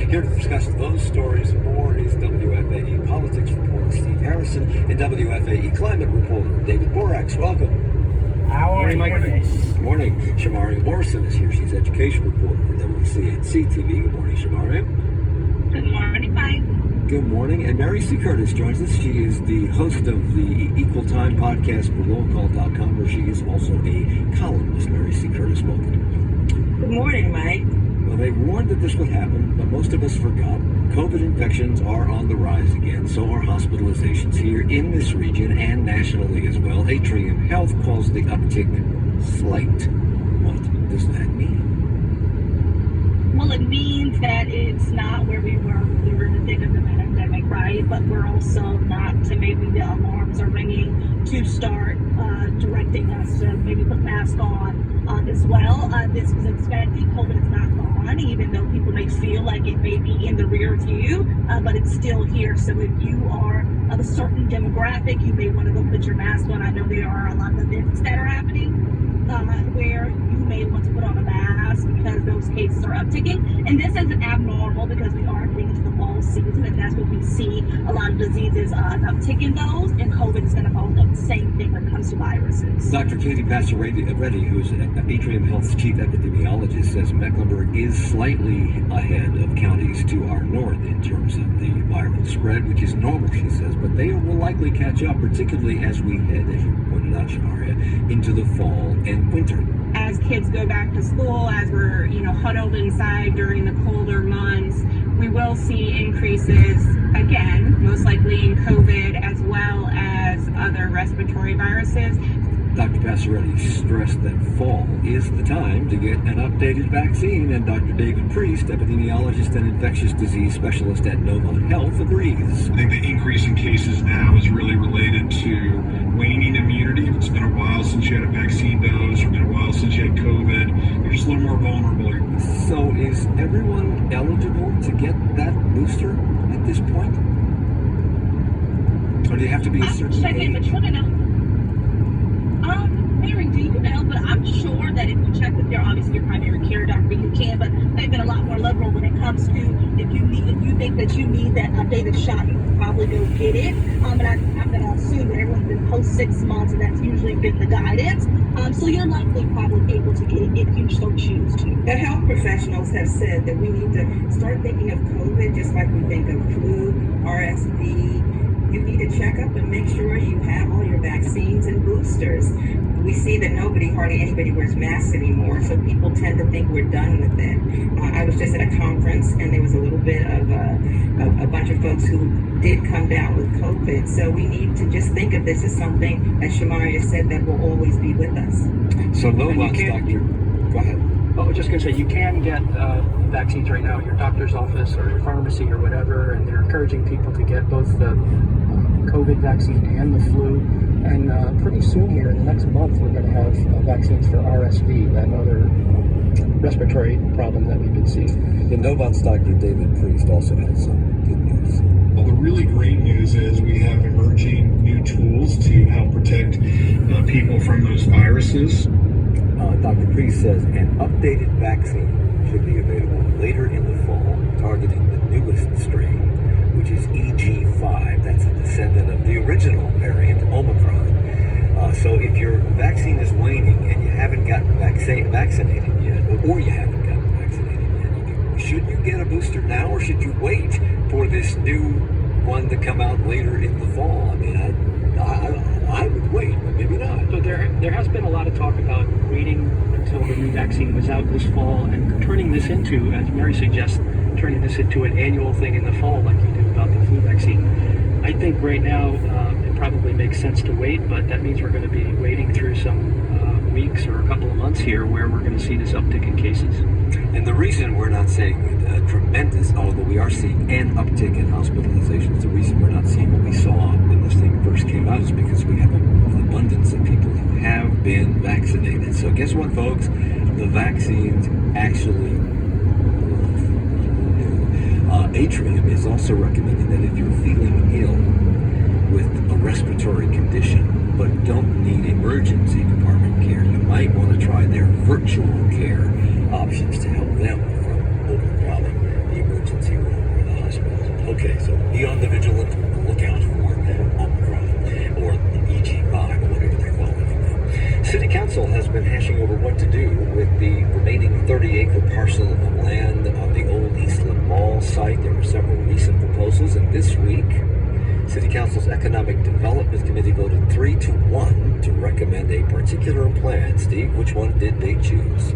Here to discuss those stories and more is WFAE politics reporter Steve Harrison and WFAE climate reporter David Borax. Welcome. How are you? Good morning. Shamari Morrison is here. She's education reporter for WCNC TV. Good morning, Shamari. Good morning, Mike. Good morning. And Mary C. Curtis joins us. She is the host of the Equal Time podcast for rollcall.com, where she is also a columnist. Mary C. Curtis, welcome. Good morning, Mike. Well, they warned that this would happen, but most of us forgot. COVID infections are on the rise again, so are hospitalizations here in this region and nationally as well. Atrium Health calls the uptick slight. What does that mean? Well, it means that it's not where we were during the thick of the pandemic, right? But we're also not to maybe the alarms are ringing to start directing us to maybe put masks on as well. This was expected. COVID is not gone, even though people may feel like it may be in the rear view, but it's still here. So if you are of a certain demographic, you may want to go put your mask on. I know there are a lot of events that are happening where you may want to put on a mask because those cases are upticking. And this isn't abnormal because we are getting into the fall season, and that's what we see. A lot of diseases upticking those, and COVID is going to follow the same thing when it comes to viruses. Dr. Katie Pastor-Reddy, who's Atrium Health's chief epidemiologist, says Mecklenburg is slightly ahead of counties to our north in terms of the viral spread, which is normal, she says, but they will likely catch up, particularly as we head, as you pointed out, Shamaria, into the fall and winter. As kids go back to school, as we're, huddled inside during the colder months, we will see increases again, most likely in COVID as well as other respiratory viruses. Dr. Passaretti stressed that fall is the time to get an updated vaccine, and Dr. David Priest, epidemiologist and infectious disease specialist at Novant Health, agrees. I think the increase in cases now is really related to waning immunity. If it's been a while since you had a vaccine dose, or been a while since you had COVID, you're just a little more vulnerable. So is everyone eligible to get that booster at this point? Or do you have to be a certain age? Mary, do you know? But I'm sure that if you check with obviously your primary care doctor, you can, but they've been a lot more liberal when it comes to if you think that you need that updated shot, you can probably go get it. And I'm going to assume that everyone's been post 6 months, and that's usually been the guidance. So you're likely probably able to get it if you so choose to. The health professionals have said that we need to start thinking of COVID just like we think of flu, RSV. You need to check up and make sure you have all your vaccines and boosters. We see that hardly anybody wears masks anymore, so people tend to think we're done with it. I was just at a conference, and there was a little bit of a bunch of folks who did come down with COVID, so we need to just think of this as something, as Shamaria said, that will always be with us. So Novant's doctor, go ahead. I was just going to say, you can get vaccines right now at your doctor's office or your pharmacy or whatever, and they're encouraging people to get both the COVID vaccine and the flu. And pretty soon here, in the next month, we're going to have vaccines for RSV, that other respiratory problem that we've been seeing. The Novant's Dr. David Priest also has some good news. Well, the really great news is we have emerging new tools to help protect people from those viruses. Dr. Priest says an updated vaccine should be available later in the fall, targeting the newest strain, which is EG5. That's a descendant of the original variant, Omicron. So if your vaccine is waning and you haven't gotten vaccinated yet, or you haven't gotten vaccinated yet, should you get a booster now, or should you wait for this new one to come out later in the fall? I mean, I would wait, but maybe not. So there has been a lot of talk about waiting until the new vaccine was out this fall and turning this into, as Mary suggests, turning this into an annual thing in the fall like you do about the flu vaccine. I think right now it probably makes sense to wait, but that means we're going to be waiting through some weeks or a couple of months here where we're going to see this uptick in cases. And the reason we're not seeing tremendous, although we are seeing an uptick in hospitalizations, the reason we're not seeing what we saw when this thing first came out is because we have an abundance of people who have been vaccinated. So guess what, folks? The vaccines actually Atrium is also recommending that if you're feeling ill with a respiratory condition but don't need emergency department care, you might want to try their virtual care options to help them from overcrowding the emergency room or the hospital. Okay, so be on the vigilant lookout for Omicron or the EG5 or whatever they're calling it now. City Council has been hashing over what to do with the remaining 30-acre parcel of land on the old Eastland Mall site. There were several recent proposals, and this week, City Council's Economic Development Committee voted 3-1 to recommend a particular plan. Steve, which one did they choose?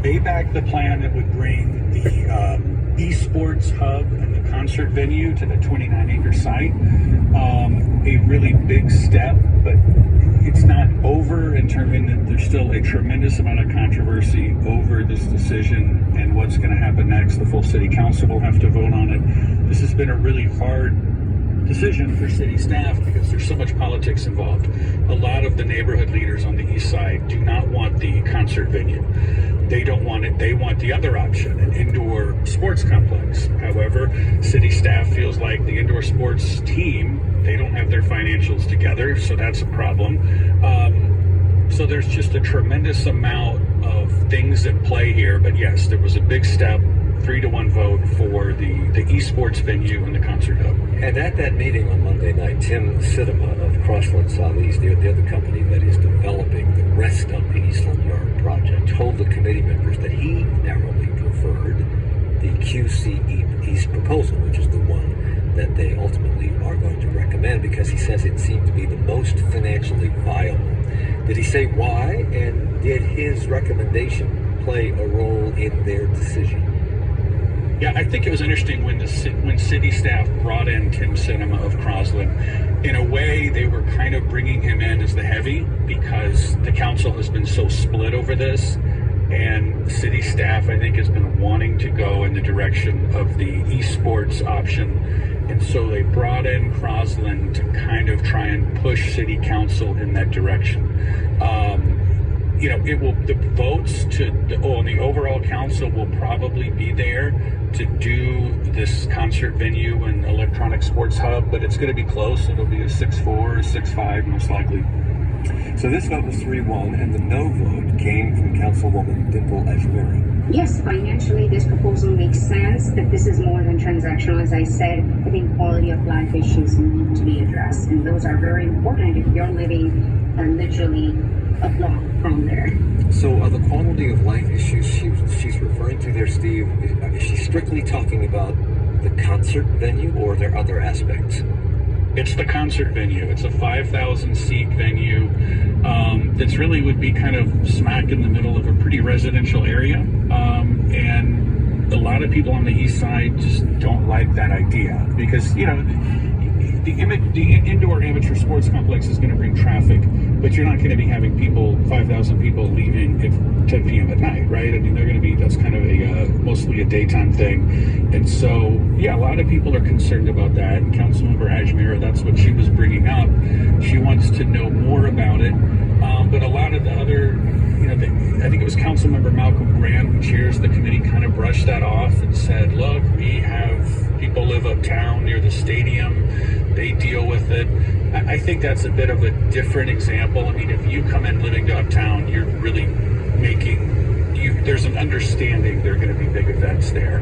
They backed the plan that would bring the esports hub and the concert venue to the 29-acre site. A really big step, but it's not over in terms that there's still a tremendous amount of controversy over this decision and what's going to happen next. The full city council will have to vote on it. This has been a really hard decision for city staff because there's so much politics involved. A lot of the neighborhood leaders on the east side do not want the concert venue. They don't want it. They want the other option, an indoor sports complex. However, city staff feels like the indoor sports team, they don't have their financials together, so that's a problem. So there's just a tremendous amount of things at play here. But yes, there was a big step, 3-1 vote for the esports venue and the concert hub. And at that meeting on Monday night, Tim Sidema of Crossland Salis, the other company that is developing the rest of the Eastland Yard project, told the committee members that he narrowly preferred the QC East proposal, which is the one that they ultimately are going to recommend, because he says it seemed to be the most financially viable. Did he say why, and did his recommendation play a role in their decision? Yeah, I think it was interesting when city staff brought in Tim Cinema of Crossland. In a way, they were kind of bringing him in as the heavy because the council has been so split over this, and city staff, I think, has been wanting to go in the direction of the esports option, and so they brought in Crossland to kind of try and push city council in that direction. The votes on the overall council will probably be there to do this concert venue and electronic sports hub, but it's going to be close. It'll be a 6-4 or 6-5 most likely. So this vote was 3-1, and the no vote came from Councilwoman Dimple Ajmera. Yes, financially, this proposal makes sense, that this is more than transactional. As I said, I think quality of life issues need to be addressed, and those are very important if you're living literally a block from there. So are the quality of life issues she's referring to there, Steve, is she strictly talking about the concert venue, or are there other aspects? It's the concert venue. It's a 5,000 seat venue that's really would be kind of smack in the middle of a pretty residential area. And a lot of people on the east side just don't like that idea because, the indoor amateur sports complex is going to bring traffic, but you're not going to be having 5,000 people leaving at 10 p.m. at night, right? I mean, that's kind of mostly a daytime thing. And so, yeah, a lot of people are concerned about that. And Councilmember Ajmera, that's what she was bringing up. She wants to know more about it. But a lot of the other, I think it was Councilmember Malcolm Grant, who chairs the committee, kind of brushed that off and said, look, we have people live uptown near the stadium. They deal with it. I think that's a bit of a different example. I mean, if you come in living to uptown, you're really there's an understanding there are going to be big events there.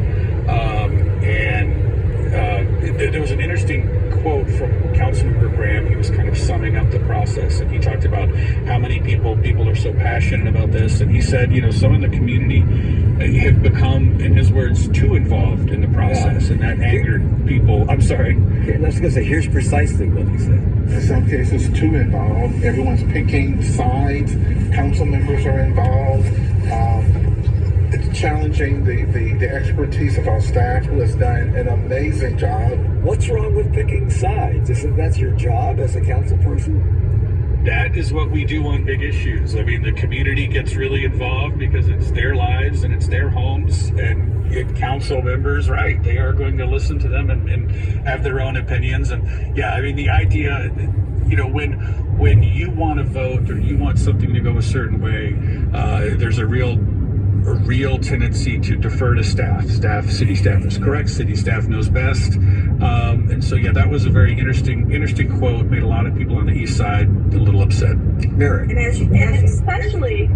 There was an interesting quote from Councilmember Graham. He was kind of summing up the process, and he talked about how many people are so passionate about this. And he said, some in the community have become, in his words, too involved in the process, and that angered people. I'm sorry. I was going to say, here's precisely what he said. In some cases, too involved. Everyone's picking sides. Council members are involved. It's challenging the expertise of our staff, who has done an amazing job. What's wrong with picking sides? Isn't that your job as a council person? That is what we do on big issues. I mean, the community gets really involved because it's their lives and it's their homes, and council members, right, they are going to listen to them and have their own opinions. And yeah, I mean, the idea, when you want to vote or you want something to go a certain way, there's a real tendency to defer to staff. City staff is correct. City staff knows best. And so, yeah, that was a very interesting quote. Made a lot of people on the east side a little upset. Merrick. And especially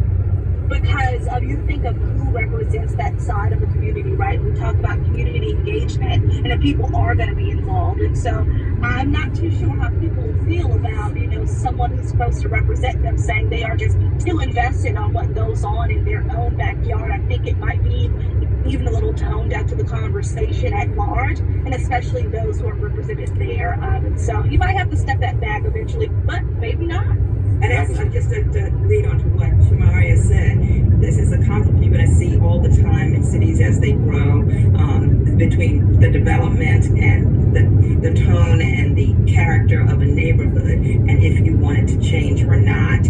because you think of who represents that side of the community, right? We talk about community engagement and if people are going to be involved. And so I'm not too sure how people feel about, someone who's supposed to represent them saying they are just too invested on what goes on in their own backyard. I think it might be even a little tone deaf to the conversation at large, and especially those who are represented there. So you might have to step that back eventually, but maybe not. And that's just to lead on to what Shamaria said. This is a conflict you're going to see all the time in cities as they grow, between the development and the tone and the character of a neighborhood, and if you want it to change or not.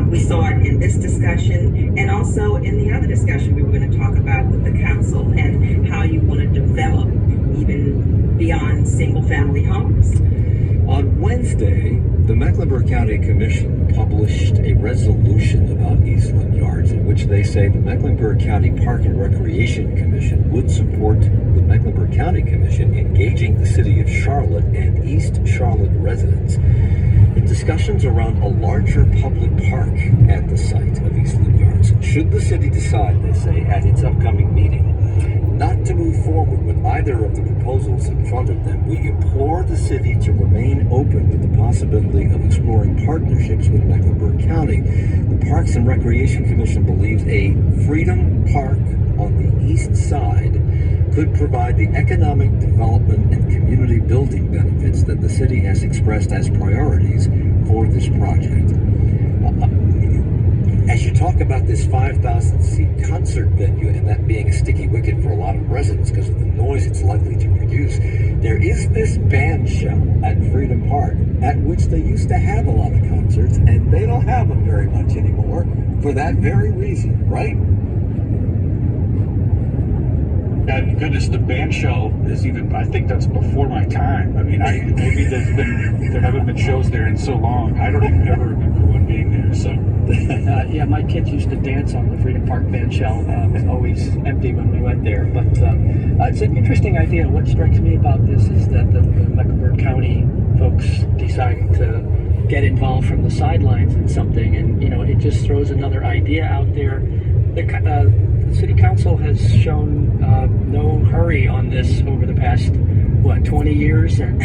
We saw it in this discussion and also in the other discussion we were going to talk about with the council and how you want to develop even beyond single-family homes. On Wednesday, the Mecklenburg County Commission published a resolution about Eastland Yards in which they say the Mecklenburg County Park and Recreation Commission would support the Mecklenburg County Commission engaging the city of Charlotte and East Charlotte residents in discussions around a larger public park at the site of Eastland Yards. Should the city decide, they say, at its upcoming meeting, not to move forward with either of the proposals in front of them, we implore the city to remain open to the possibility of exploring partnerships with Mecklenburg County. The Parks and Recreation Commission believes a Freedom Park on the east side could provide the economic development and community building benefits that the city has expressed as priorities for this project. As you talk about this 5,000-seat concert venue and that being a sticky wicket for a lot of residents because of the noise it's likely to produce, there is this band shell at Freedom Park at which they used to have a lot of concerts, and they don't have them very much anymore for that very reason, right? God, goodness, the band shell is even, I think that's before my time. I mean, maybe there haven't been shows there in so long. I don't even ever remember one being there, so. Yeah, my kids used to dance on the Freedom Park band shell. It was always empty when we went there. But it's an interesting idea. What strikes me about this is that the Mecklenburg County folks deciding to get involved from the sidelines in something, and it just throws another idea out there. The City Council has shown no hurry on this over the past 20 years, and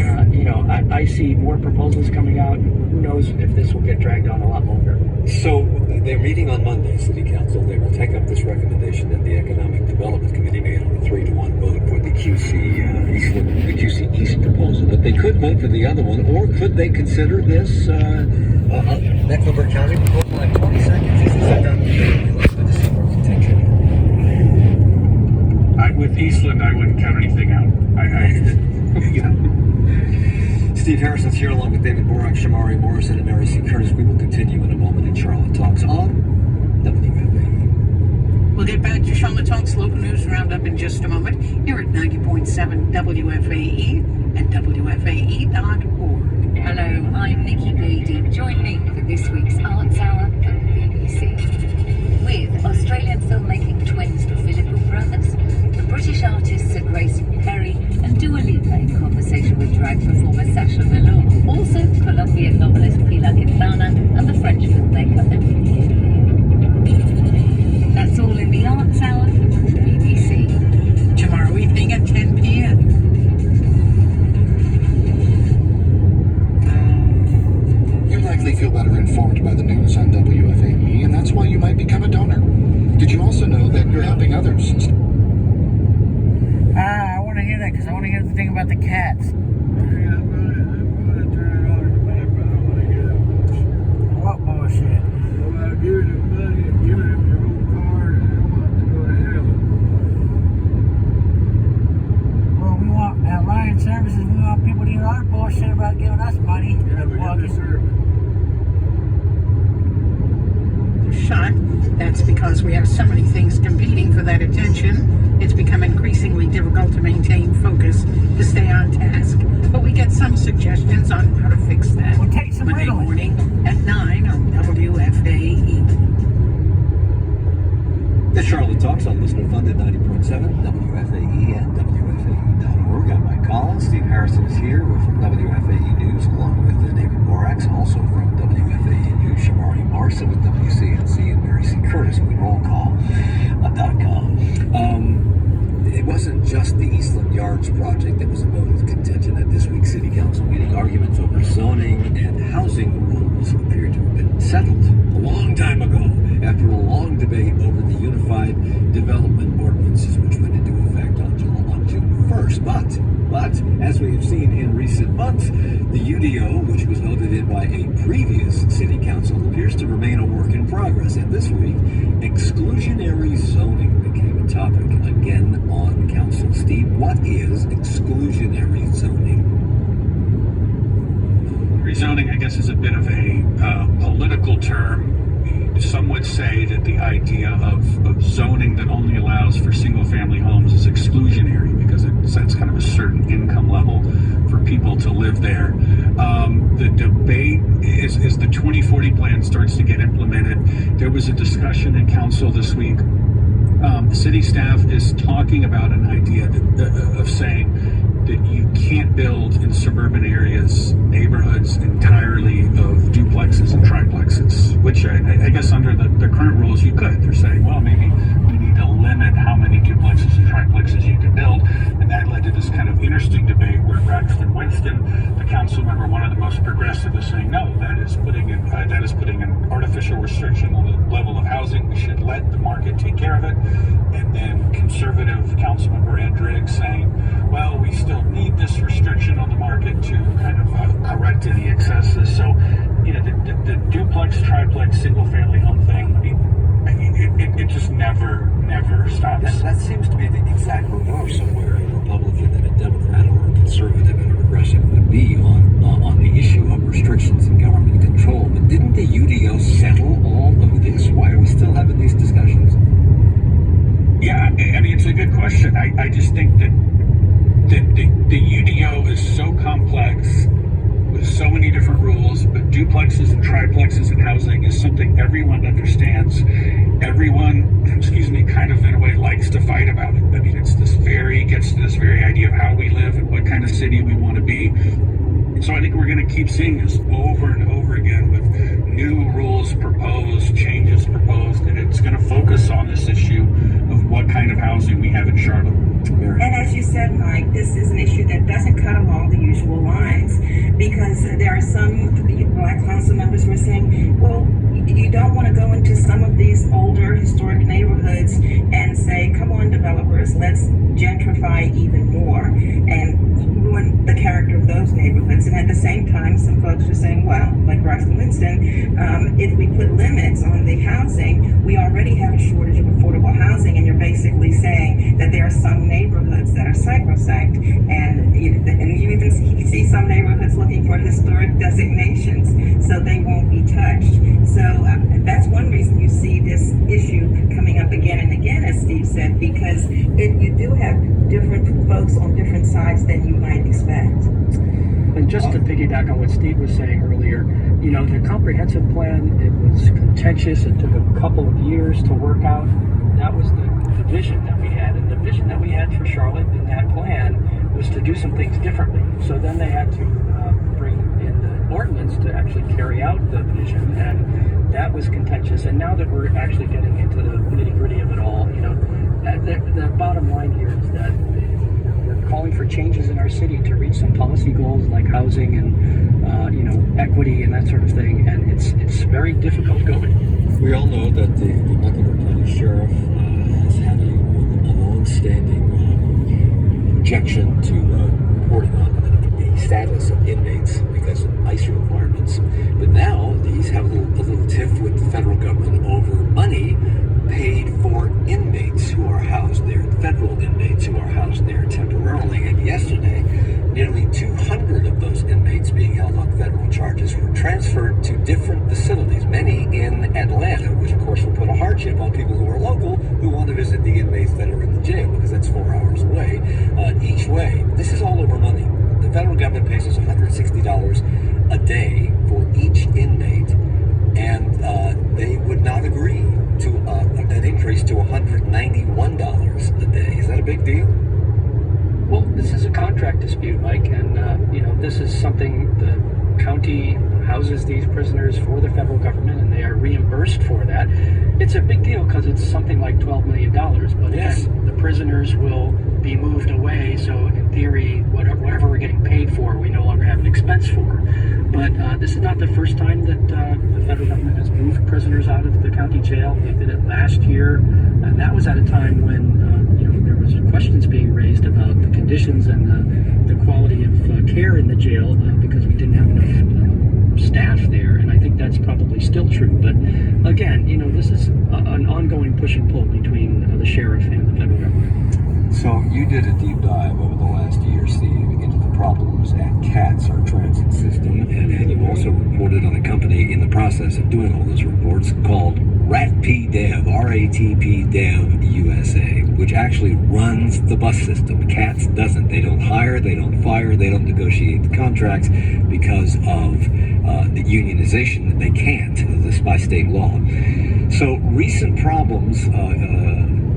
I see more proposals coming out. Who knows if this will get dragged on a lot longer. So they're meeting on Monday, City Council. They will take up this recommendation that the Economic Development Committee made on a 3-1 vote for the QC East proposal. But they could vote for the other one, or could they consider this Mecklenburg County proposal? Like 20 seconds. This is done. Let's to see more contention. With Eastland, I wouldn't count anything out. Steve Harrison's here along with David Borak, Shamari Morrison, and Mary C. Curtis. We will continue in a moment in Charlotte Talks on WFAE. We'll get back to Charlotte Talks local news roundup in just a moment here at 90.7 WFAE and WFAE.org. Hello, I'm Nikki Beattie. Join me for this week's Arts Hour at the BBC. With Australian filmmaking twins the Philippou brothers, the British artists are Grace Perry and Dua Lipa in conversation with drag performer Sacha Velour. Also, Colombian novelist Pilar Quintana and the French filmmaker Emilien. That's all in the Arts Hour at the BBC. Tomorrow evening at 10 p.m. You likely feel better informed by the news on WFAE, and that's why you might become a donor. Did you also know that you're helping others? I want to hear that because I want to hear the thing about the cats. What bullshit? Well, we want, at Lion Services, we want people to hear our bullshit about giving us money. Shot. That's because we have so many things competing for that attention. It's become increasingly difficult to maintain focus, to stay on task. But we get some suggestions on how to fix that. We'll take some Monday Ritalin. morning at 9 on WFAE. The Charlotte Talks on listener-funded 90.7 WFAE and WFAE.org. I'm Mike Collins. Steve Harrison is here. We're from WFAE News, along with David Borax, also from WFAE News, Shamari Marson with WCNC, and Mary C. Curtis with RollCall.com. It wasn't just the Eastland Yards project that was a vote of contention at this week's City Council meeting. Arguments over zoning and housing rules appear to have been settled a long time ago after a long debate over the Unified Development Ordinances, which went into effect on June 1st. But as we have seen in recent months, the UDO, which was voted in by a previous City Council, appears to remain a work in progress. And this week, exclusionary zoning became a topic again on Council. Steve, what is exclusionary zoning? Rezoning, I guess, is a bit of a political term. Some would say that the idea of zoning that only allows for single-family homes is exclusionary because it sets kind of a certain income level for people to live there. The debate is the 2040 plan starts to get implemented. There was a discussion in council this week. The city staff is talking about an idea of saying that you can't build in suburban areas neighborhoods entirely of duplexes and triplexes, which I guess under the current rules you could. They're saying, well, maybe we need to limit how many duplexes and triplexes you can build, and that led to this kind of interesting debate where Braxton Winston, the council member, one of the most progressive, is saying, no, that is putting an artificial restriction on the level of housing. We should let the market take care of it. And then conservative council member Ed Driggs saying, well, we still need this restriction on the market to kind of correct any excesses. So, you know, the duplex, triplex, single-family home thing, I mean, it just never stops. That seems to be the exact reverse of where a Republican and a Democrat or a conservative and a progressive would be on the issue of restrictions and government control. But didn't the UDO settle all of this? Why are we still having these discussions? Yeah, I mean, it's a good question. I just think that the UDO is so complex with so many different rules, but duplexes and triplexes and housing is something everyone understands. Everyone, kind of in a way likes to fight about it. I mean, gets to this very idea of how we live and what kind of city we want to be. And so I think we're going to keep seeing this over and over again with new rules proposed, changes proposed, and it's going to focus on this issue of what kind of housing we have in Charlotte. And as you said, Mike, this is an issue that doesn't cut along the usual lines, because there are some Black council members who are saying, well, you don't want to go into some of these older historic neighborhoods and say, come on, developers, let's gentrify even more and ruin the character of those neighborhoods. And at the same time, some folks are saying, well, like Braxton Winston, if we put limits on the housing, we already have a shortage of affordable housing, and you're basically saying that there are some neighborhoods that are sacrosanct, and you even see some neighborhoods looking for historic designations, so they won't be touched. So that's one reason you see this issue coming up again and again, as Steve said, because you do have different folks on different sides than you might expect. And just to piggyback on what Steve was saying earlier, you know, the comprehensive plan, it was contentious. It took a couple of years to work out. That was the vision that we had. And the vision that we had for Charlotte in that plan was to do some things differently. So then they had to bring in the ordinance to actually carry out the vision. And that was contentious. And now that we're actually getting into the nitty-gritty of it all, you know, the bottom line here is that we're calling for changes in our city to reach some policy goals like housing and equity and that sort of thing, and it's very difficult going. We all know that the Mecklenburg County Sheriff has had a long-standing objection to reporting on the status of inmates because of ICE requirements, but now these have a little tiff with the federal government over money paid for inmates who are housed there, federal inmates who are housed there temporarily. And yesterday, nearly 200 of those inmates being held on federal charges were transferred to different facilities, many in Atlanta, which of course will put a hardship on people who are local who want to visit the inmates that are in the jail, because that's 4 hours away each way. This is all over money. The federal government pays us $160 a day for each inmate, and they would not agree to an increase to $190 big deal? Well, this is a contract dispute, Mike, and this is something the county houses these prisoners for the federal government, and they are reimbursed for that. It's a big deal because it's something like $12 million, but Yes. again, the prisoners will be moved away, so in theory, whatever we're getting paid for, we no longer have an expense for. But this is not the first time that the federal government has moved prisoners out of the county jail. They did it last year, and that was at a time when there was questions being raised about the conditions and the quality of care in the jail because we didn't have enough staff there, and I think that's probably still true. But again, this is an ongoing push and pull between the sheriff and the federal government. So you did a deep dive over the last year, Steve, into the problems at CATS, our transit system, and you also reported on a company in the process of doing all those reports called RATP-DEV, RATP-DEV USA, which actually runs the bus system. CATS doesn't. They don't hire, they don't fire, they don't negotiate the contracts because of the unionization that they can't. This is by state law. So recent problems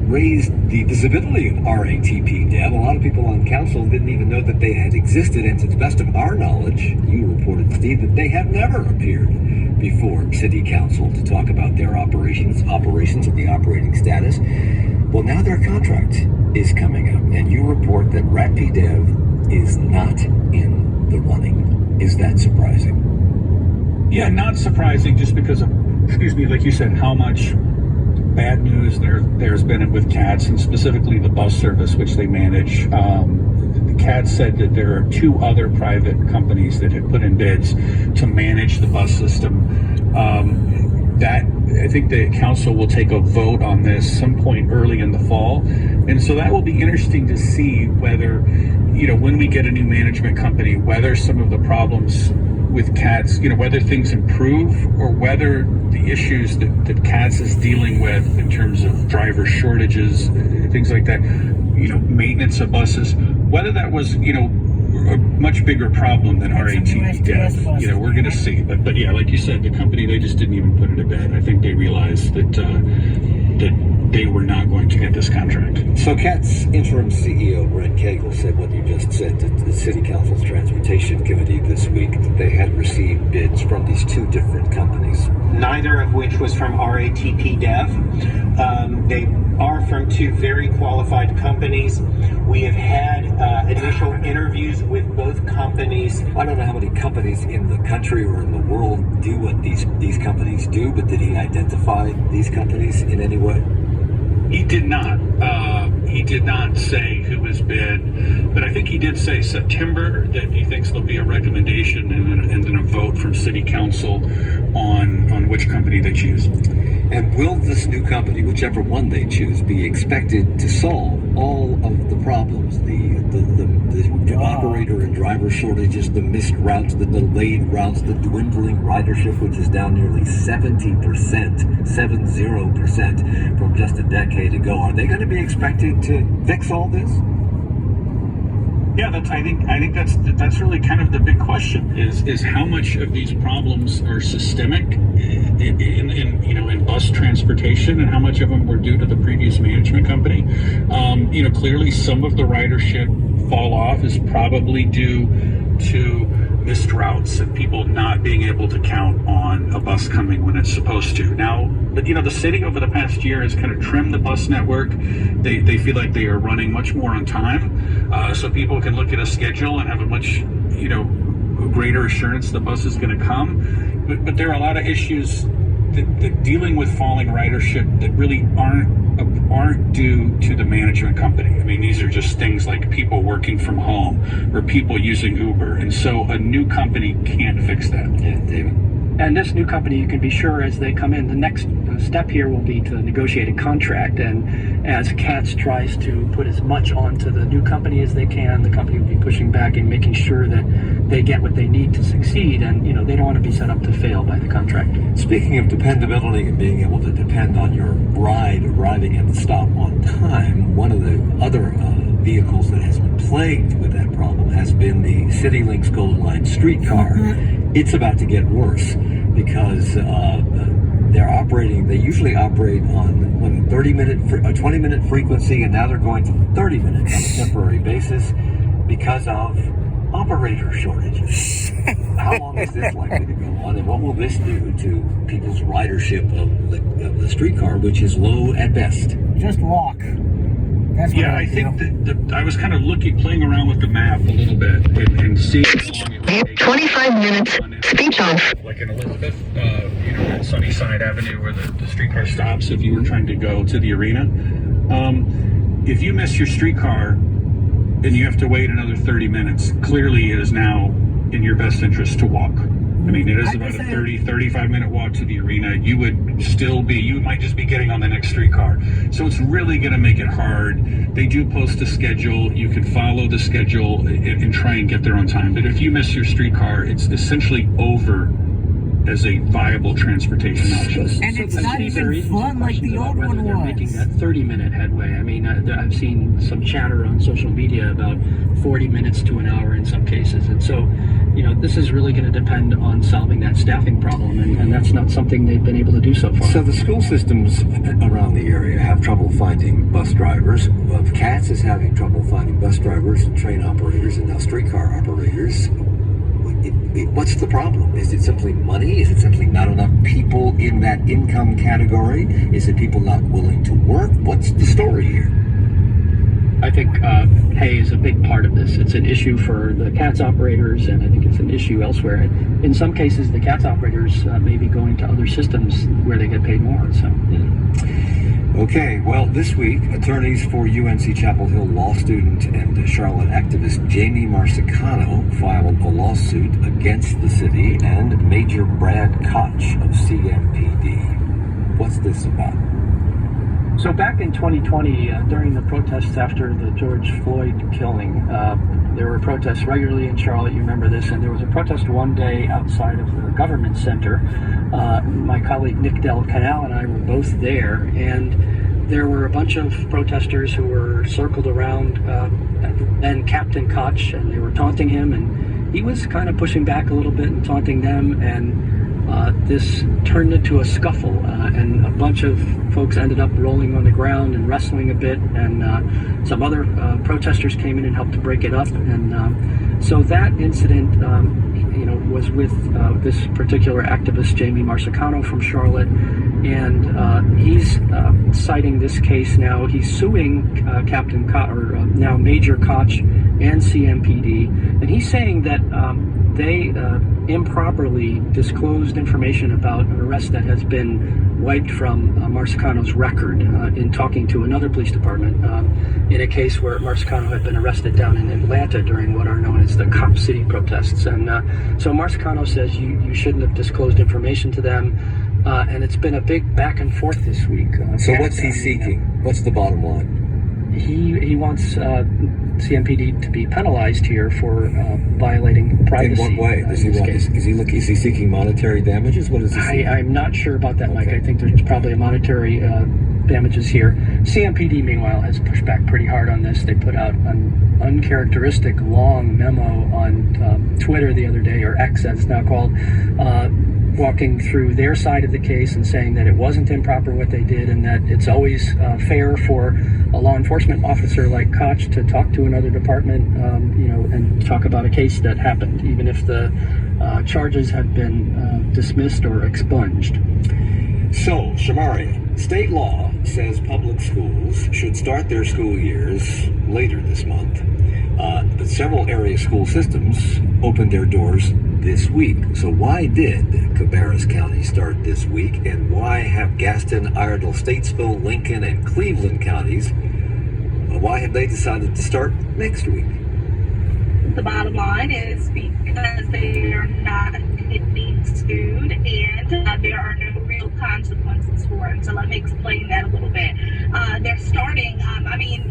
raised the visibility of RATP-DEV. A lot of people on council didn't even know that they had existed, and to the best of our knowledge, you reported, Steve, that they have never appeared before City Council to talk about their operations and the operating status. Well, now their contract is coming up, and you report that RATP-DEV is not in the running. Is that surprising? Yeah, not surprising, just because of, like you said, how much bad news there's been with CATS, and specifically the bus service which they manage. The CATS said that there are 2 other private companies that had put in bids to manage the bus system. That I think the council will take a vote on this some point early in the fall, and so that will be interesting to see whether, when we get a new management company, whether some of the problems with CATS, whether things improve or whether the issues that CATS is dealing with in terms of driver shortages, things like that, maintenance of buses, whether that was, a much bigger problem than RATP-DEV. We're going to see. But yeah, like you said, the company, they just didn't even put it to bed. I think they realized that they were not going to get this contract. So CATS interim CEO Brent Cagle said what you just said to the City Council's Transportation Committee this week, that they had received bids from these 2 different companies. Neither of which was from RATP-DEV. They are from 2 very qualified companies. We have had initial interviews with both companies. I don't know how many companies in the country or in the world do what these companies do, but did he identify these companies in any way? He did not. He did not say who was bid, but I think he did say September that he thinks there'll be a recommendation and then a vote from City Council on which company they choose. And will this new company, whichever one they choose, be expected to solve all of the problems, the operator and driver shortages, the missed routes, the delayed routes, the dwindling ridership, which is down nearly 70% from just a decade ago? Are they going to be expected to fix all this? Yeah, I think that's really kind of the big question is how much of these problems are systemic in bus transportation, and how much of them were due to the previous management company. Clearly some of the ridership fall off is probably due to missed routes and people not being able to count on a bus coming when it's supposed to. Now, but the city over the past year has kind of trimmed the bus network. They feel like they are running much more on time, so people can look at a schedule and have a much greater assurance the bus is going to come. But there are a lot of issues that dealing with falling ridership that really aren't due to the management company. I mean, these are just things like people working from home or people using Uber, and so a new company can't fix that. Yeah, David. And this new company, you can be sure as they come in, the next step here will be to negotiate a contract. And as CATS tries to put as much onto the new company as they can, the company will be pushing back and making sure that they get what they need to succeed. And, they don't want to be set up to fail by the contract. Speaking of dependability and being able to depend on your ride arriving at the stop on time, one of the other vehicles that has been plagued with that problem has been the CityLinks Gold Line streetcar. It's about to get worse because they're operating. They usually operate on a 20-minute frequency, and now they're going to 30 minutes on a temporary basis because of operator shortages. How long is this likely to go on, and what will this do to people's ridership of the streetcar, which is low at best? Just walk. That's what I think that I was kind of playing around with the map a little bit and seeing how long it would take. 25 minutes. Speech off. Like in Elizabeth, at Sunnyside Avenue where the streetcar stops if you were trying to go to the arena. If you miss your streetcar and you have to wait another 30 minutes, clearly it is now in your best interest to walk. I mean, it is about a 35 minute walk to the arena. You might just be getting on the next streetcar. So it's really going to make it hard. They do post a schedule. You can follow the schedule and try and get there on time. But if you miss your streetcar, it's essentially over as a viable transportation option. And it's not even fun like the old one They're was. making that 30-minute headway. I mean, I've seen some chatter on social media about 40 minutes to an hour in some cases. And so, this is really going to depend on solving that staffing problem, and that's not something they've been able to do so far. So the school systems around the area have trouble finding bus drivers. CATS is having trouble finding bus drivers and train operators and now streetcar operators. What's the problem? Is it simply money? Is it simply not enough people in that income category? Is it people not willing to work? What's the story here? I think pay is a big part of this. It's an issue for the CATS operators, and I think it's an issue elsewhere. In some cases, the CATS operators may be going to other systems where they get paid more. So. Okay, well, this week, attorneys for UNC Chapel Hill law student and Charlotte activist Jamie Marsicano filed a lawsuit against the city and Major Brad Koch of CMPD. What's this about? So back in 2020, during the protests after the George Floyd killing, there were protests regularly in Charlotte, you remember this, and there was a protest one day outside of the government center. My colleague Nick Del Canal and I were both there, and there were a bunch of protesters who were circled around and Captain Koch, and they were taunting him, and he was kind of pushing back a little bit and taunting them, and this turned into a scuffle, and a bunch of folks ended up rolling on the ground and wrestling a bit, and some other protesters came in and helped to break it up, and so that incident was with this particular activist, Jamie Marsicano from Charlotte, and he's citing this case now. He's suing Captain Koch, or now Major Koch and CMPD, and he's saying that they improperly disclosed information about an arrest that has been wiped from Marsicano's record in talking to another police department in a case where Marsicano had been arrested down in Atlanta during what are known as the Cop City protests. And so Marsicano says you shouldn't have disclosed information to them, and it's been a big back and forth this week. So what's he seeking? What's the bottom line? He wants CMPD to be penalized here for violating privacy. In what way? Does he want? Is he seeking monetary damages? What is he? I'm not sure about that, Mike. I think there's probably a monetary damages here. CMPD, meanwhile, has pushed back pretty hard on this. They put out an uncharacteristic long memo on Twitter the other day, or X as it's now called, walking through their side of the case and saying that it wasn't improper what they did, and that it's always fair for a law enforcement officer like Koch to talk to another department, and talk about a case that happened, even if the charges have been dismissed or expunged. So, Shamaria, state law says public schools should start their school years later this month, but several area school systems opened their doors this week. So why did Cabarrus County start this week, and why have Gaston, Iredell, Statesville, Lincoln, and Cleveland counties, why have they decided to start next week? The bottom line is because they are not being sued, and there are no real consequences for it. So let me explain that a little bit. They're starting,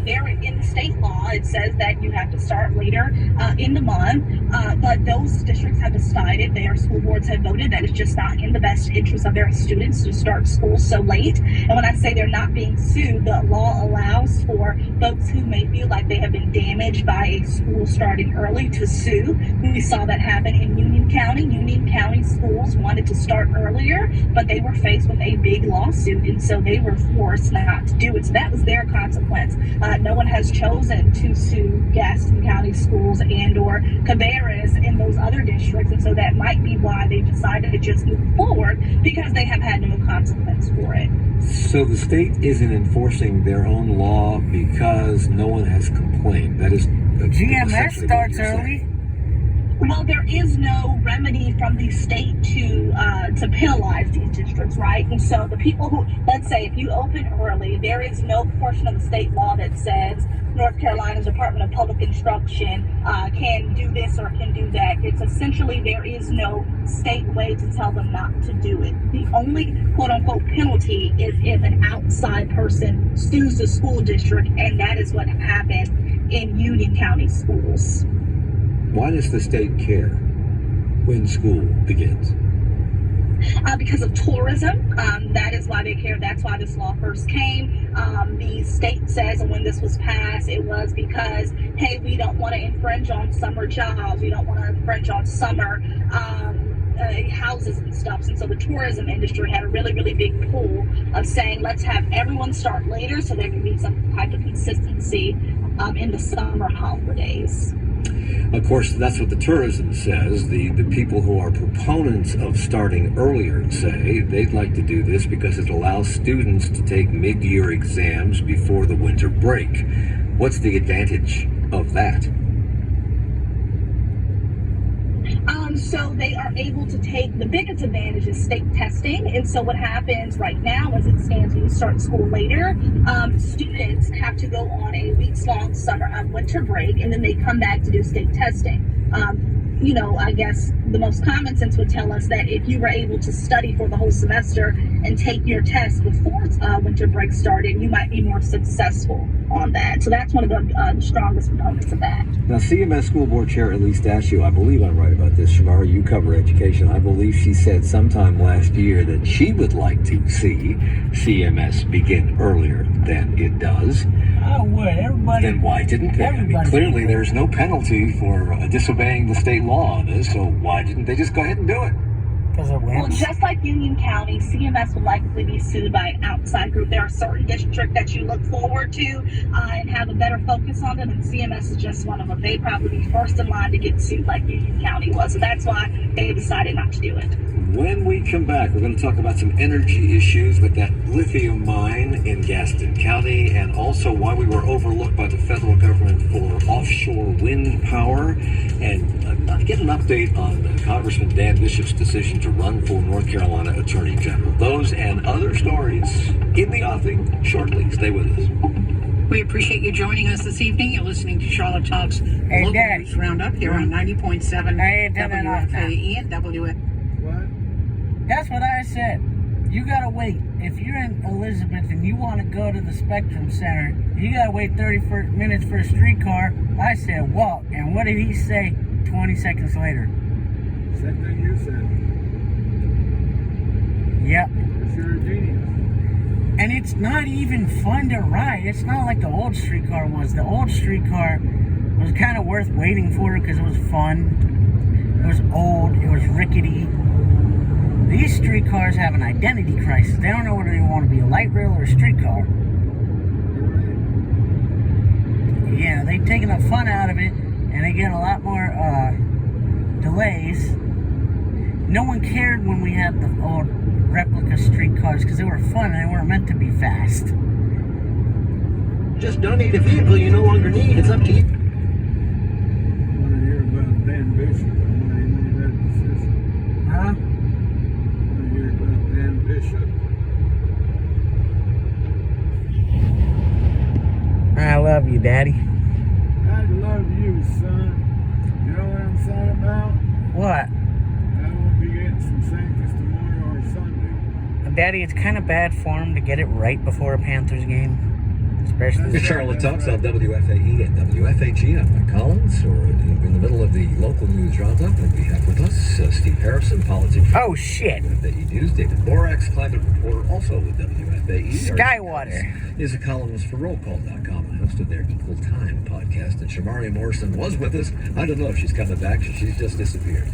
they're in the state law. It says that you have to start later in the month, but those districts have decided, their school boards have voted that it's just not in the best interest of their students to start school so late. And when I say they're not being sued, the law allows for folks who may feel like they have been damaged damaged by a school starting early to sue. We saw that happen in Union County. Union County schools wanted to start earlier, but they were faced with a big lawsuit, and so they were forced not to do it. So that was their consequence. No one has chosen to sue Gaston County schools and or Cabarrus in those other districts, and so that might be why they decided to just move forward, because they have had no consequence for it. So the state isn't enforcing their own law because no one has complained. That is GMS starts early. Well, there is no remedy from the state to penalize these districts, right? And so the people who, let's say, if you open early, there is no portion of the state law that says North Carolina's Department of Public Instruction can do this or can do that. It's essentially, there is no state way to tell them not to do it. The only quote-unquote penalty is if an outside person sues the school district, and that is what happened in Union County schools. Why does the state care when school begins? Because of tourism. That is why they care. That's why this law first came. The state says, and when this was passed, it was because, hey, we don't want to infringe on summer jobs. We don't want to infringe on summer houses and stuff. And so the tourism industry had a really, really big pull of saying, let's have everyone start later so there can be some type of consistency in the summer holidays. Of course, that's what the tourism says. The people who are proponents of starting earlier say they'd like to do this because it allows students to take mid-year exams before the winter break. What's the advantage of that? So they are able to take, the biggest advantage is state testing. And so what happens right now, as it stands, when you start school later, students have to go on a weeks-long winter break, and then they come back to do state testing. I guess the most common sense would tell us that if you were able to study for the whole semester and take your test before winter break started, you might be more successful on that. So that's one of the strongest components of that. Now, CMS School Board Chair Elise Dashiell, I believe I'm right about this. Shamara, you cover education. I believe she said sometime last year that she would like to see CMS begin earlier than it does. I would. Everybody. Then why didn't they? I mean, clearly there's no penalty for disobeying the state law on this, so why didn't they just go ahead and do it? Well, just like Union County, CMS will likely be sued by an outside group. There are certain districts that you look forward to and have a better focus on them, and CMS is just one of them. They'd probably be first in line to get sued like Union County was, so that's why they decided not to do it. When we come back, we're going to talk about some energy issues with that lithium mine in Gaston County, and also why we were overlooked by the federal government for offshore wind power, and get an update on Congressman Dan Bishop's decision to run for North Carolina Attorney General. Those and other stories in the offing shortly. Stay with us. We appreciate you joining us this evening. You're listening to Charlotte Talks Local News Roundup here on 90.7 WFAE and WF. That's what I said. You gotta wait. If you're in Elizabeth and you want to go to the Spectrum Center, you gotta wait 30 minutes for a streetcar. I said walk, and what did he say 20 seconds later? Same thing you said. Yep. You're a genius. And it's not even fun to ride. It's not like the old streetcar was. The old streetcar was kind of worth waiting for because it was fun. It was old. It was rickety. These streetcars have an identity crisis. They don't know whether they want to be a light rail or a streetcar. Yeah, they've taken the fun out of it, and they get a lot more delays. No one cared when we had the old replica streetcars because they were fun and they weren't meant to be fast. Just donate a vehicle you no longer need. It's up to you. I want to hear about Dan Bishop and why he made that decision. Huh? Dan Bishop. I love you, Daddy. I love you, son. You know what I'm sad about? What? I won't be getting some Sankers tomorrow or Sunday. Daddy, it's kind of bad form to get it right before a Panthers game. Especially The Charlotte Talks on WFAE and WFAG. I'm Mike Collins, or in the middle of the local news roundup, and we have with us Steve Harrison, politics. Oh, shit. WFAE News. David Borax, climate reporter, also with WFAE. Skywater Is a columnist for RollCall.com, and host of their Equal Time podcast. And Shamari Morrison was with us. I don't know if she's coming back. She's just disappeared.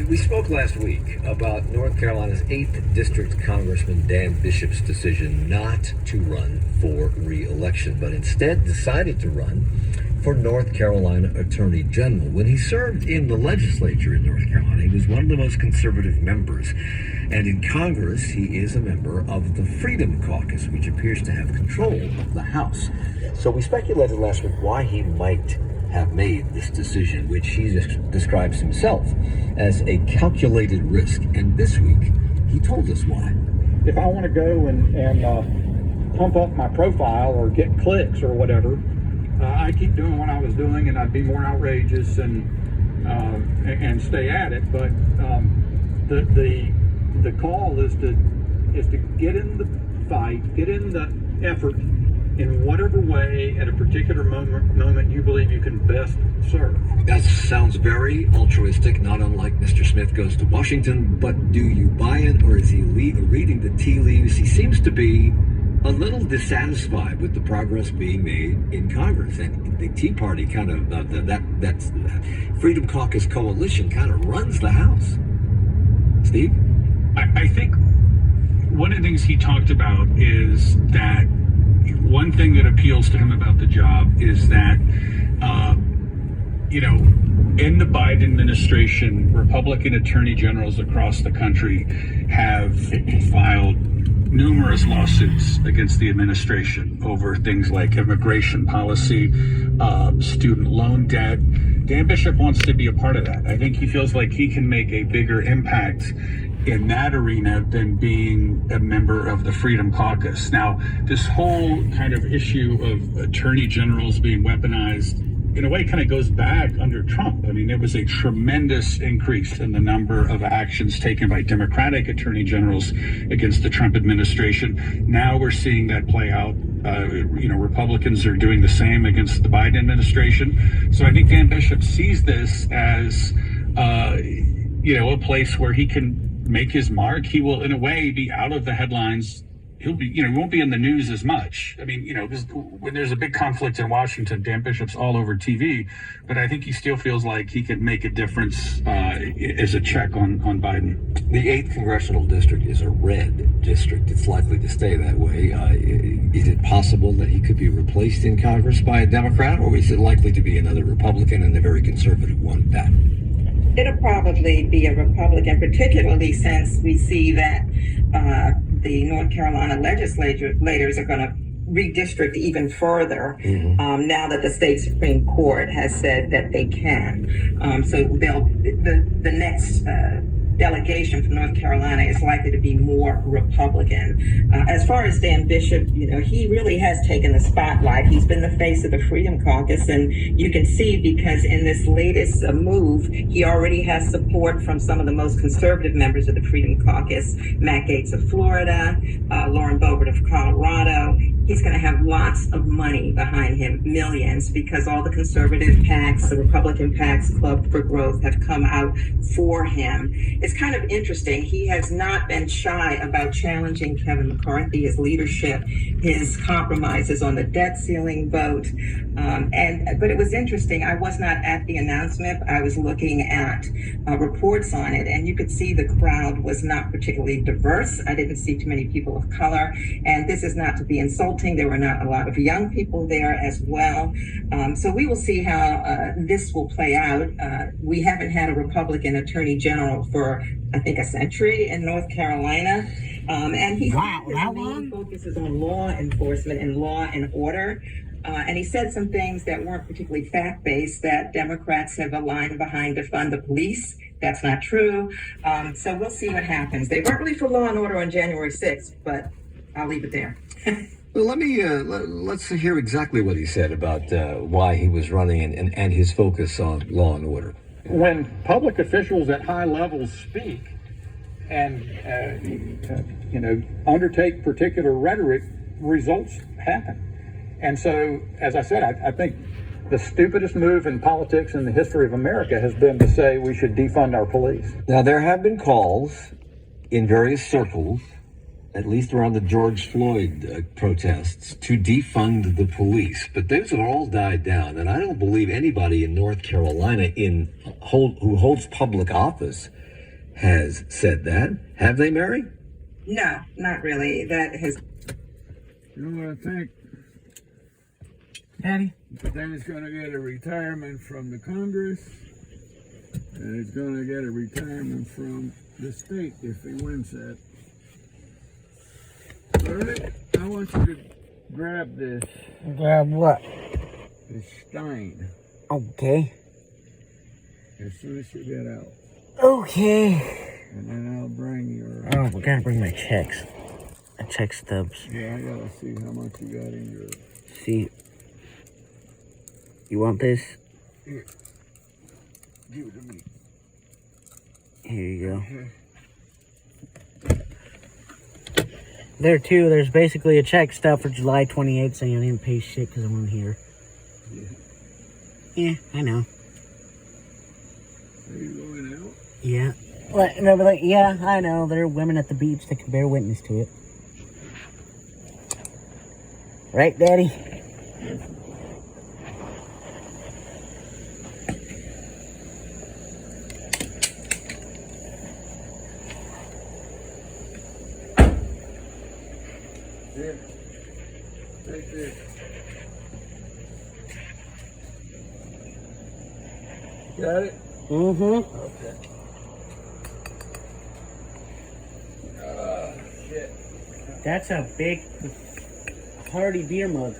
We spoke last week about North Carolina's 8th District Congressman Dan Bishop's decision not to run for re-election, but instead decided to run for North Carolina Attorney General. When he served in the legislature in North Carolina, he was one of the most conservative members. And in Congress, he is a member of the Freedom Caucus, which appears to have control of the House. So we speculated last week why he might have made this decision, which he describes himself as a calculated risk. And this week, he told us why. If I want to go and pump up my profile or get clicks or whatever, I keep doing what I was doing, and I'd be more outrageous and stay at it. But the call is to get in the fight, get in the effort in whatever way at a particular moment you believe you can best serve. That sounds very altruistic, not unlike Mr. Smith Goes to Washington. But do you buy it, or is he reading the tea leaves? He seems to be a little dissatisfied with the progress being made in Congress, and the Tea Party kind of that Freedom Caucus coalition kind of runs the House. Steve, I think one of the things he talked about is that one thing that appeals to him about the job is that in the Biden administration, Republican attorney generals across the country have filed numerous lawsuits against the administration over things like immigration policy, student loan debt. Dan Bishop wants to be a part of that. I think he feels like he can make a bigger impact in that arena than being a member of the Freedom Caucus. Now, this whole kind of issue of attorney generals being weaponized, in a way, kind of goes back under Trump. I mean, there was a tremendous increase in the number of actions taken by Democratic attorney generals against the Trump administration. Now we're seeing that play out. Republicans are doing the same against the Biden administration. So I think Dan Bishop sees this as, a place where he can make his mark. He will, in a way, be out of the headlines. He'll be, he won't be in the news as much. I mean, when there's a big conflict in Washington, Dan Bishop's all over TV, but I think he still feels like he could make a difference as a check on Biden. The 8th Congressional District is a red district. It's likely to stay that way. Is it possible that he could be replaced in Congress by a Democrat, or is it likely to be another Republican and a very conservative one, Pat? It'll probably be a Republican, particularly since we see that the North Carolina legislators are going to redistrict even further now that the state Supreme Court has said that they can. So the next delegation from North Carolina is likely to be more Republican. As far as Dan Bishop, he really has taken the spotlight. He's been the face of the Freedom Caucus, and you can see because in this latest move, he already has support from some of the most conservative members of the Freedom Caucus, Matt Gaetz of Florida, Lauren Boebert of Colorado. He's going to have lots of money behind him, millions, because all the conservative PACs, the Republican PACs, Club for Growth, have come out for him. It's kind of interesting. He has not been shy about challenging Kevin McCarthy, his leadership, his compromises on the debt ceiling vote. But it was interesting. I was not at the announcement. I was looking at reports on it, and you could see the crowd was not particularly diverse. I didn't see too many people of color, and this is not to be insulting. There were not a lot of young people there as well. So we will see how this will play out. We haven't had a Republican attorney general for, I think, a century in North Carolina. And his main focus is on law enforcement and law and order. And he said some things that weren't particularly fact-based, that Democrats have aligned behind to fund the police. That's not true. So we'll see what happens. They weren't really for law and order on January 6th, but I'll leave it there. Well, let's hear exactly what he said about why he was running and his focus on law and order. When public officials at high levels speak and undertake particular rhetoric, results happen. And so, as I said, I think the stupidest move in politics in the history of America has been to say we should defund our police. Now, there have been calls in various circles, at least around the George Floyd protests, to defund the police. But those have all died down, and I don't believe anybody in North Carolina who holds public office has said that. Have they, Mary? No, not really. That has. You know what I think? Daddy? But then he's going to get a retirement from the Congress, and he's going to get a retirement from the state if he wins that. All right, I want you to grab this. Grab what? This Stein. Okay. As soon as you get out. Okay. And then I'll bring your... Oh, we gotta bring my checks. My check stubs. Yeah, I gotta see how much you got in your... See. You want this? Here. Give it to me. Here you go. There too, there's basically a check stub for July 28th saying I didn't pay shit because I wasn't here. Yeah, I know. Are you going out? Yeah. What? And they'll be like, yeah, I know. There are women at the beach that can bear witness to it. Right, Daddy? Here. Take this. Got it? Mm-hmm. Okay. Shit. That's a big, hearty beer mug.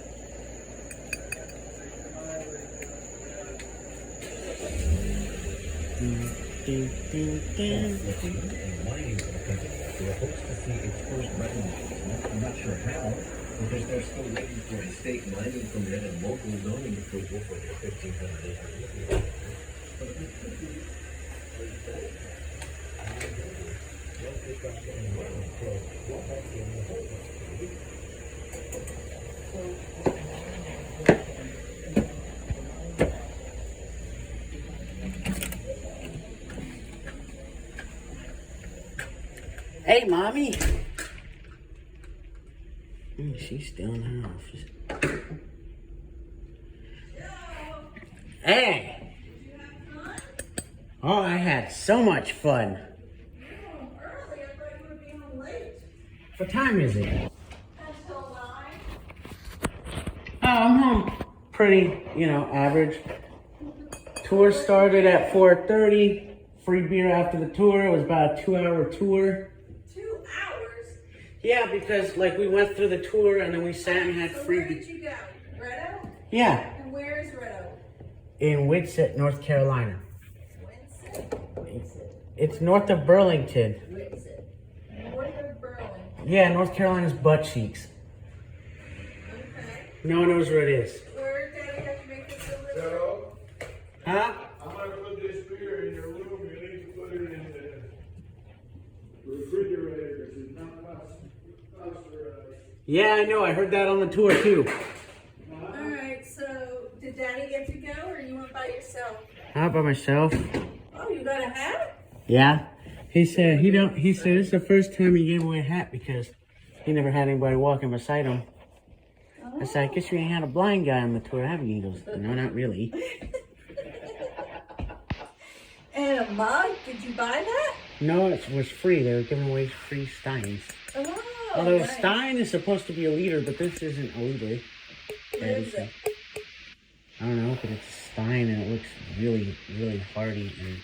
We're hoping to see its first revenue. I'm not sure how, because they're still waiting for a state mining permit and local zoning approval for their 1,500 acre. But it could be Hey, Mommy. She's still in her office. Hey. Oh, I had so much fun. What time is it? Oh, I'm home pretty, average. Tour started at 4:30. Free beer after the tour. It was about a 2-hour tour. 2 hours? Yeah, because we went through the tour and then we sat and had free beer. Where did you go? Red Oak? Yeah. And where is Red Oak? In Witsett, North Carolina. Witsett? It's north of Burlington. Witsett. North of Burlington. Yeah, North Carolina's butt cheeks. Okay. No one knows where it is. Where did Daddy have to make this delivery? Huh? I'm going to put this beer in your room. You need to put it in the refrigerator because it's not pasteurized. Yeah, I know. I heard that on the tour too. Alright, so did Daddy get to go or you went by yourself? How by myself? Oh, you got a hat? Yeah. He said it's the first time he gave away a hat because he never had anybody walking beside him. I said, I guess you ain't had a blind guy on the tour, have you? He goes, no, not really. And a mug? Did you buy that? No, it was free. They were giving away free Steins. Oh, Although nice. Stein is supposed to be a leader, but this isn't a leader. What is it? I don't know, but it's Stein and it looks really, really hardy and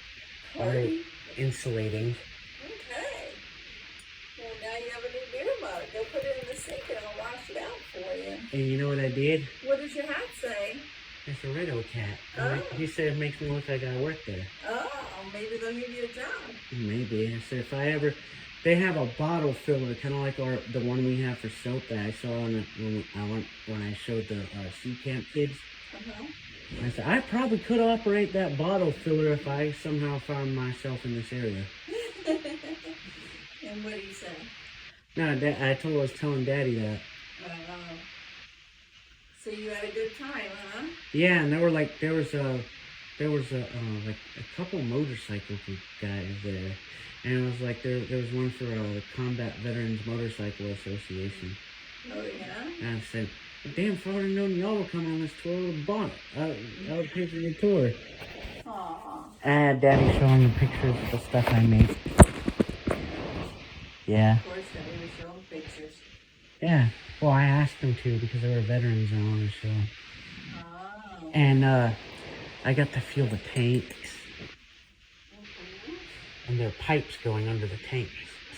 Hardy? insulating. Okay. Well, now you have a new beer mug. Go put it in the sink and I'll wash it out for you. And you know what I did? What does your hat say? It's a Red Oak hat. Oh. He said it makes me look like I work there. Oh, maybe they'll give you a job. Maybe. I said if I ever... They have a bottle filler, kind of like the one we have for soap that I saw when I showed the Sea Camp kids. Uh-huh. I said, I probably could operate that bottle filler if I somehow found myself in this area. And what do you say? No, I was telling Daddy that. So you had a good time, huh? Yeah, and there was a couple motorcycle guys there, and it was like there was one for the Combat Veterans Motorcycle Association. Oh yeah. And I said, damn, if I would have known y'all were coming on this tour, I would have bought it. I would pay for your tour. Aw. And Daddy's showing me pictures of the stuff I made. Yeah. Of course, that we were showing pictures. Yeah. Well, I asked them to because they were veterans and I wanted to show them. Oh. And I got to feel the tanks. And there are pipes going under the tanks.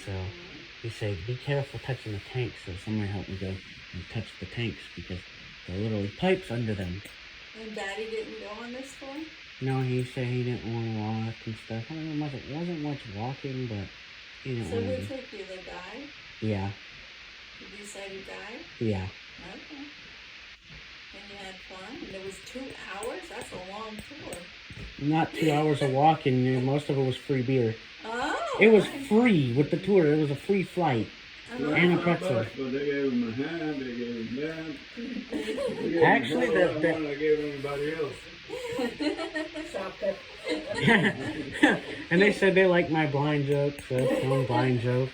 So he said, be careful touching the tanks. So somebody helped me go and touch the tanks because there are literally pipes under them. And Daddy didn't go on this tour? No, he said he didn't want to walk and stuff. I don't know, it wasn't much walking, but he didn't So want who to. took you, the guy? Yeah, Did you say the guy? yeah. Okay. And you had fun? And it was 2 hours? That's a long tour. Not 2 hours of walking. Most of it was free beer. Oh! It was nice. free with the tour. It was a free flight. And a pretzel. But they gave him a hand, they gave him that. Actually, the one I gave anybody else. And they said they liked my blind jokes. Some blind jokes.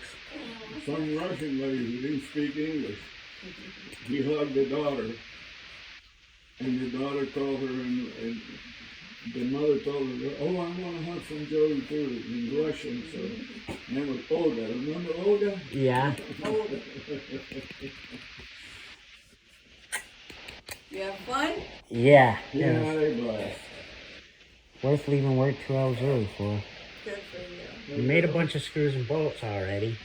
Some Russian lady who didn't speak English, he hugged the daughter. And the daughter called her and the mother told her, oh, I want to hug from Joey too, in Russian. So, and that was Olga. Remember Olga? Yeah. You have fun? Yeah. Yeah, It was they blast. worth leaving work 2 hours early for. Good for you. We made a bunch of screws and bolts already.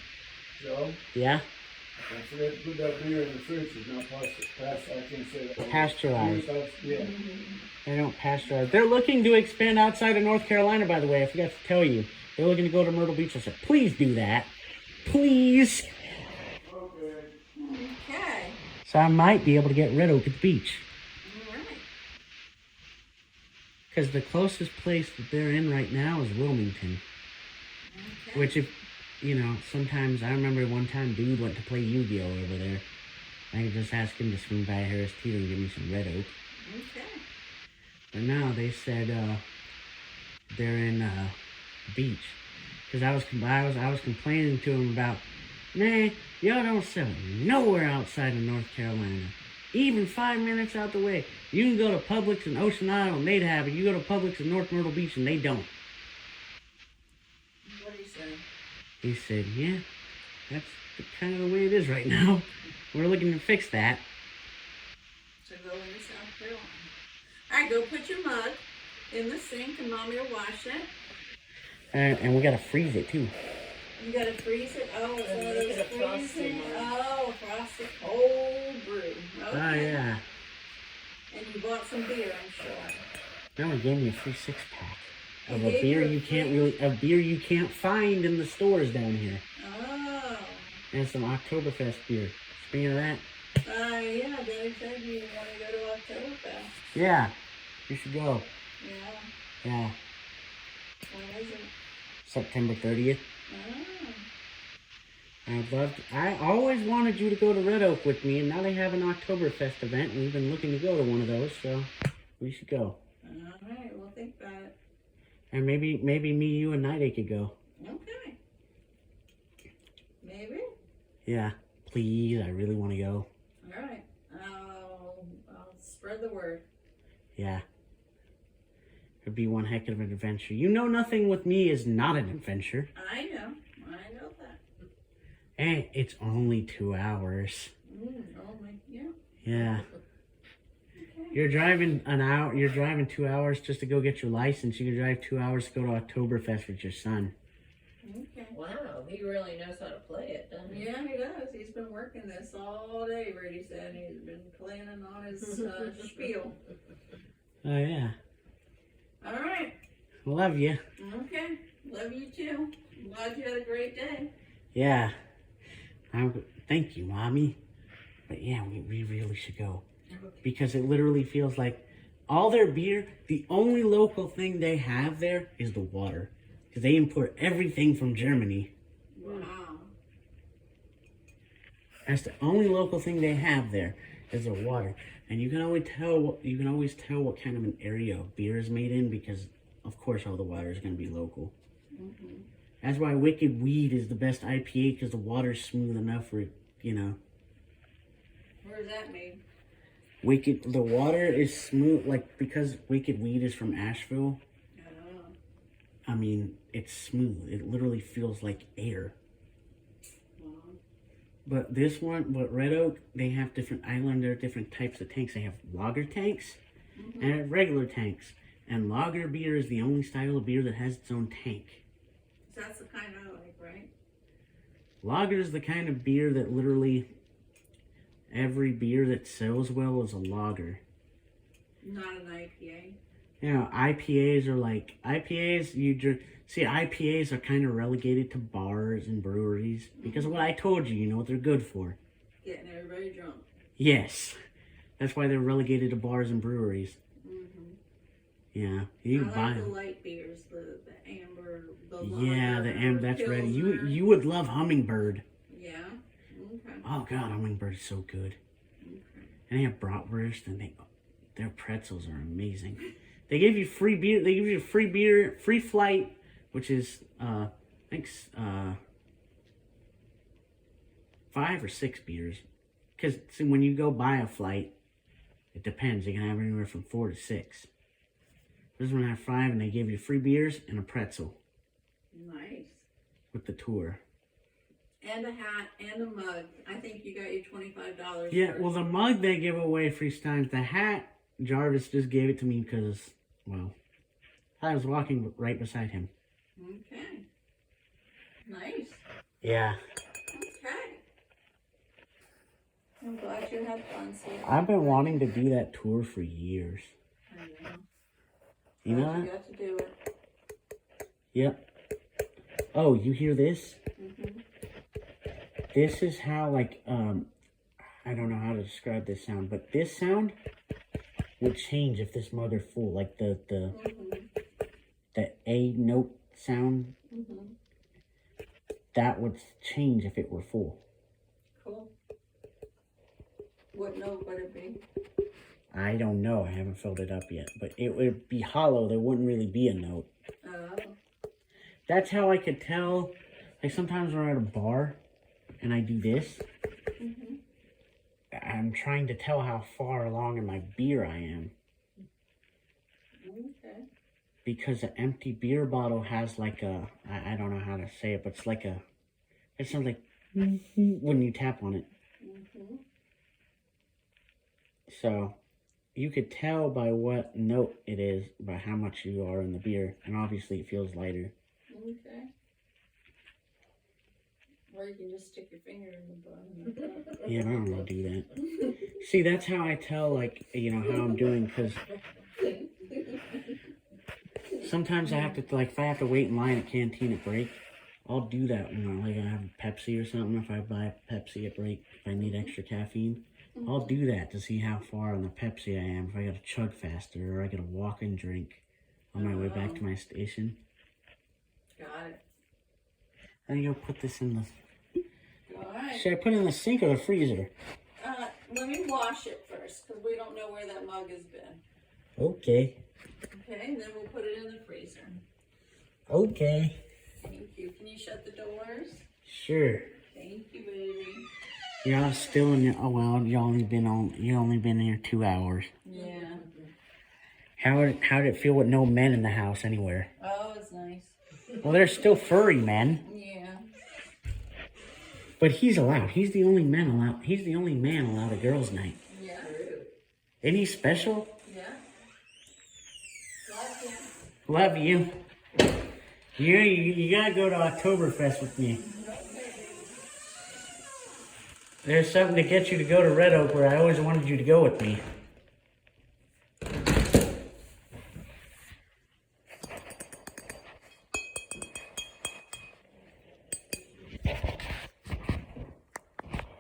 Joe, Yeah. I forgot to put that beer in the fridge. It's not I can't say that. Pasteurized. Yeah. They don't pasteurize. They're looking to expand outside of North Carolina, by the way. I forgot to tell you. They're looking to go to Myrtle Beach. I said, please do that. Please. Okay. So I might be able to get Red Oak at the beach. All right. Because the closest place that they're in right now is Wilmington. Okay. Which, if, you know, sometimes, I remember one time dude went to play Yu-Gi-Oh! Over there. I could just ask him to swing by Harris Teeter and give me some Red Oak. Okay. But now they said they're in beach. Because I was complaining to him about, man, y'all don't sell it nowhere outside of North Carolina. Even 5 minutes out the way. You can go to Publix in Ocean Isle and they'd have it. You go to Publix in North Myrtle Beach and they don't. What do you say? He said, yeah, that's kind of the way it is right now. We're looking to fix that. So go into South Carolina. All right, go put your mug in the sink and Mommy will wash it. And we gotta freeze it too. You gotta freeze it. Oh, it's one of make it those a frosty freezing. mug. Oh, frosted cold brew. Okay. Oh yeah. And you bought some beer, I'm sure. Now he gave me a free 6-pack of He a gave beer you a you can't find in the stores down here. Oh. And some Oktoberfest beer. Speaking of that, Yeah, Daddy said you want to go to Oktoberfest. yeah, you should go. Yeah. Yeah, When is it? September 30th. Oh. I'd love to, I always wanted you to go to Red Oak with me, and now they have an Oktoberfest event, and we've been looking to go to one of those, so we should go. All right, we'll think about it. And maybe me, you, and Night could go. Okay. Maybe. Yeah, please, I really want to go. All right. I'll spread the word. Yeah. It'd be one heck of an adventure. You know, nothing with me is not an adventure. I know that. And it's only 2 hours. Yeah. Yeah. Okay. You're driving an hour. You're driving 2 hours just to go get your license. You can drive 2 hours to go to Oktoberfest with your son. Okay. Wow, he really knows how to play it, doesn't he? Yeah, he does. He's been working this all day, Brady said. He's been planning on his spiel. Oh yeah. All right. Love you. Okay. Love you too. I'm glad you had a great day. Yeah. Thank you, Mommy. But yeah, we really should go. Because it literally feels like all their beer, the only local thing they have there is the water. Because they import everything from Germany. Wow. That's the only local thing they have there. is the water. And you can always tell. You can always tell what kind of an area a beer is made in because, of course, all the water is going to be local. Mm-hmm. That's why Wicked Weed is the best IPA because the water's smooth enough for Where's that made? The water is smooth, like, because Wicked Weed is from Asheville. Oh. I mean, it's smooth. It literally feels like air. But Red Oak, they have I learned there are different types of tanks. They have lager tanks and regular tanks. And lager beer is the only style of beer that has its own tank. So that's the kind I like, right? Lager is the kind of beer that literally every beer that sells well is a lager. Not an IPA. IPAs are like, IPAs are kind of relegated to bars and breweries because of what I told you, what they're good for. Getting everybody drunk. Yes. That's why they're relegated to bars and breweries. Mm-hmm. Yeah. You can I buy like the them. light beers, the amber, the Yeah, the lager, that's ready. Pilsner. You would love Hummingbird. Yeah? Okay. Oh god, Hummingbird is so good. And they have bratwurst and their pretzels are amazing. They give you free beer. They give you free flight, which is I think 5 or 6 beers. Because when you go buy a flight, it depends. They can have anywhere from 4 to 6. This one have 5, and they give you free beers and a pretzel. Nice. With the tour. And a hat and a mug. I think you got your $25. Yeah, well, the mug they give away free times. The hat, Jarvis just gave it to me because, well, I was walking right beside him. Okay. Nice. Yeah. Okay. I'm glad you had fun. I've been wanting to do that tour for years. I know. You know Glad that? you got to do it. Yep. Oh, you hear this? Mm-hmm. This is how, like, I don't know how to describe this sound, but this sound would change if this mug are full. Like the A note sound, that would change if it were full. Cool. What note would it be? I don't know. I haven't filled it up yet, but it would be hollow. There wouldn't really be a note. Oh. That's how I could tell. Like sometimes when we're at a bar and I do this, I'm trying to tell how far along in my beer I am. Okay. Because an empty beer bottle has like a, I don't know how to say it, but it's like a, it sounds like when you tap on it. So you could tell by what note it is by how much you are in the beer, and obviously it feels lighter. Okay. Or you can just stick your finger in the bottom. Yeah, I don't know how to do that. See, that's how I tell, like, you know, how I'm doing, because sometimes I have to, like, if I have to wait in line at Canteen at break, I'll do that, you know, like I have a Pepsi or something. If I buy a Pepsi at break, if I need extra caffeine, I'll do that to see how far on the Pepsi I am. If I gotta chug faster, or I gotta walk and drink on my way back to my station. Got it. I think I'll put this in the... Alright. Should I put it in the sink or the freezer? Let me wash it first, because we don't know where that mug has been. Okay. Okay, and then we'll put it in the freezer. Okay. Thank you. Can you shut the doors? Sure. Thank you, baby. Y'all still in your... Oh, well, you only been here 2 hours. Yeah. How did it feel with no men in the house anywhere? Oh, it's nice. Well, there's still furry men. Yeah. But he's allowed. He's the only man allowed. He's the only man allowed a girls' night. Yeah. Isn't he special? Yeah. Love you. You gotta go to Oktoberfest with me. There's something to get you to go to Red Oak where I always wanted you to go with me.